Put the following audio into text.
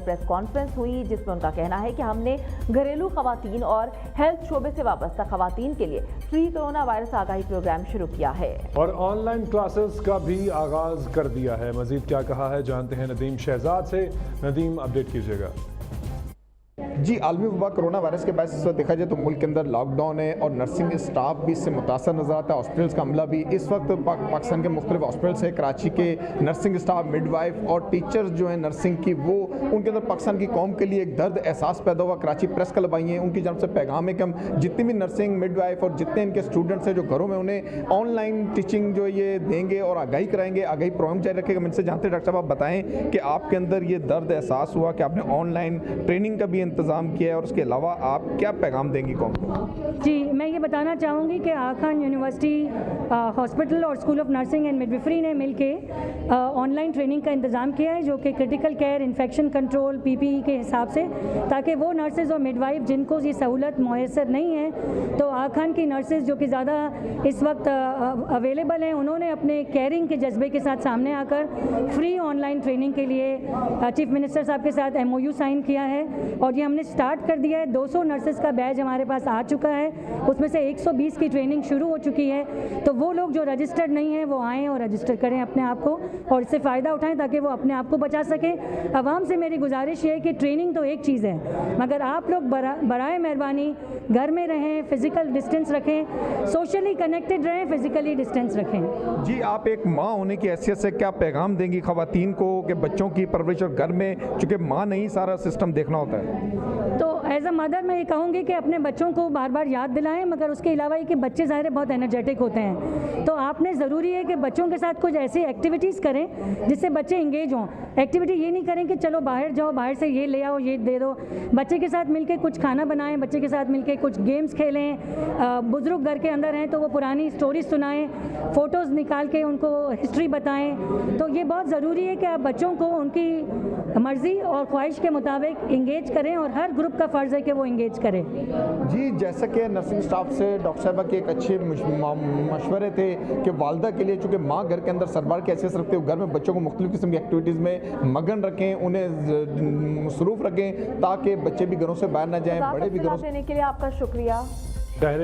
Press conference ہوئی جس میں ان کا کہنا ہے کہ ہم نے گھریلو خواتین اور ہیلتھ شعبے سے وابستہ خواتین کے لیے فری کرونا وائرس آگاہی پروگرام شروع کیا ہے اور آن لائن کلاسز کا بھی آغاز کر دیا ہے. مزید کیا کہا ہے جانتے ہیں ندیم شہزاد سے. ندیم اپڈیٹ کیجیے گا. جی، عالمی وبا کرونا وائرس کے باعث اس وقت دیکھا جائے تو ملک کے اندر لاک ڈاؤن ہے اور نرسنگ اسٹاف بھی اس سے متاثر نظر آتا ہے. ہاسپٹلس کا عملہ بھی اس وقت پاکستان کے مختلف ہاسپٹلس ہے. کراچی کے نرسنگ اسٹاف، مڈوائف اور ٹیچرز جو ہیں نرسنگ کی، وہ ان کے اندر پاکستان کی قوم کے لیے ایک درد احساس پیدا ہوا. کراچی پریس کلب آئی ہیں، ان کی جانب سے پیغام ہے کہ ہم جتنی بھی نرسنگ، مڈوائف اور جتنے ان کے اسٹوڈنٹس ہیں جو گھروں میں، انہیں آن لائن ٹیچنگ جو یہ دیں گے اور آگاہی کرائیں گے. آگاہی پروگرام جاری رکھے گا. ان سے جانتے ہیں ڈاکٹر صاحب، آپ بتائیں کہ آپ کے اندر یہ درد احساس ہوا کہ آپ نے آن لائن ٹریننگ کا بھی انتظام کیا ہے اور اس کے علاوہ آپ کیا پیغام دیں گی قوم کو؟ جی، میں یہ بتانا چاہوں گی کہ خان یونیورسٹی ہاسپٹل اور school of nursing and midwifery نے مل کے آن لائن ٹریننگ کا انتظام کیا ہے، جو کہ کرٹیکل کیئر، انفیکشن کنٹرول، پی پی ای کے حساب سے، تاکہ وہ نرسز اور مڈوائف جن کو یہ سہولت میسر نہیں ہے، تو خان کی نرسز جو کہ زیادہ اس وقت اویلیبل ہیں، انہوں نے اپنے کیئرنگ کے جذبے کے ساتھ سامنے آ کر فری آن لائن ٹریننگ کے لیے چیف منسٹر صاحب کے ساتھ MOU سائن کیا ہے اور یہ ہم نے سٹارٹ کر دیا ہے. 200 نرسز کا بیچ ہمارے پاس آ چکا ہے، اس میں سے 120 کی ٹریننگ شروع ہو چکی ہے. تو وہ لوگ جو رجسٹرڈ نہیں ہیں وہ آئیں اور رجسٹر کریں اپنے آپ کو اور اس سے فائدہ اٹھائیں تاکہ وہ اپنے آپ کو بچا سکیں. عوام سے میری گزارش یہ ہے کہ ٹریننگ تو ایک چیز ہے، مگر آپ لوگ برائے مہربانی گھر میں رہیں، فزیکل ڈسٹینس رکھیں، سوشلی کنیکٹڈ رہیں، فزیکلی ڈسٹینس رکھیں. جی، آپ ایک ماں ہونے کی حیثیت سے کیا پیغام دیں گی خواتین کو کہ بچوں کی پرورش اور گھر میں چونکہ ماں نہیں سارا سسٹم دیکھنا ہوتا ہے؟ تو ایز اے مدر میں یہ کہوں گی کہ اپنے بچوں کو بار بار یاد دلائیں، مگر اس کے علاوہ یہ کہ بچے ظاہر ہے بہت انرجیٹک ہوتے ہیں، تو آپ نے ضروری ہے کہ بچوں کے ساتھ کچھ ایسی ایکٹیویٹیز کریں جس سے بچے انگیج ہوں. ایکٹیویٹی یہ نہیں کریں کہ چلو باہر جاؤ، باہر سے یہ لے آؤ، یہ دے دو. بچے کے ساتھ مل کے کچھ کھانا بنائیں، بچے کے ساتھ مل کے کچھ گیمز کھیلیں. بزرگ گھر کے اندر ہیں تو وہ پرانی سٹوریز سنائیں، فوٹوز نکال کے ان کو ہسٹری بتائیں. تو یہ بہت ضروری ہے کہ آپ بچوں کو ان کی مرضی اور خواہش کے مطابق انگیج کریں اور ہر گروپ کا فرض ہے کہ وہ انگیج کرے. جی، جیسا کہ نرسنگ اسٹاف سے ڈاکٹر صاحبہ کے ایک اچھے مشورے تھے کہ والدہ کے لیے چونکہ ماں گھر کے اندر سربراہ کی حیثیت رکھتے ہوئے گھر میں بچوں کو مختلف قسم کی ایکٹیویٹیز میں مگن رکھیں، انہیں مصروف رکھیں تاکہ بچے بھی گھروں سے باہر نہ جائیں، بڑے بھی گھروں سے. دینے کے لیے آپ کا شکریہ.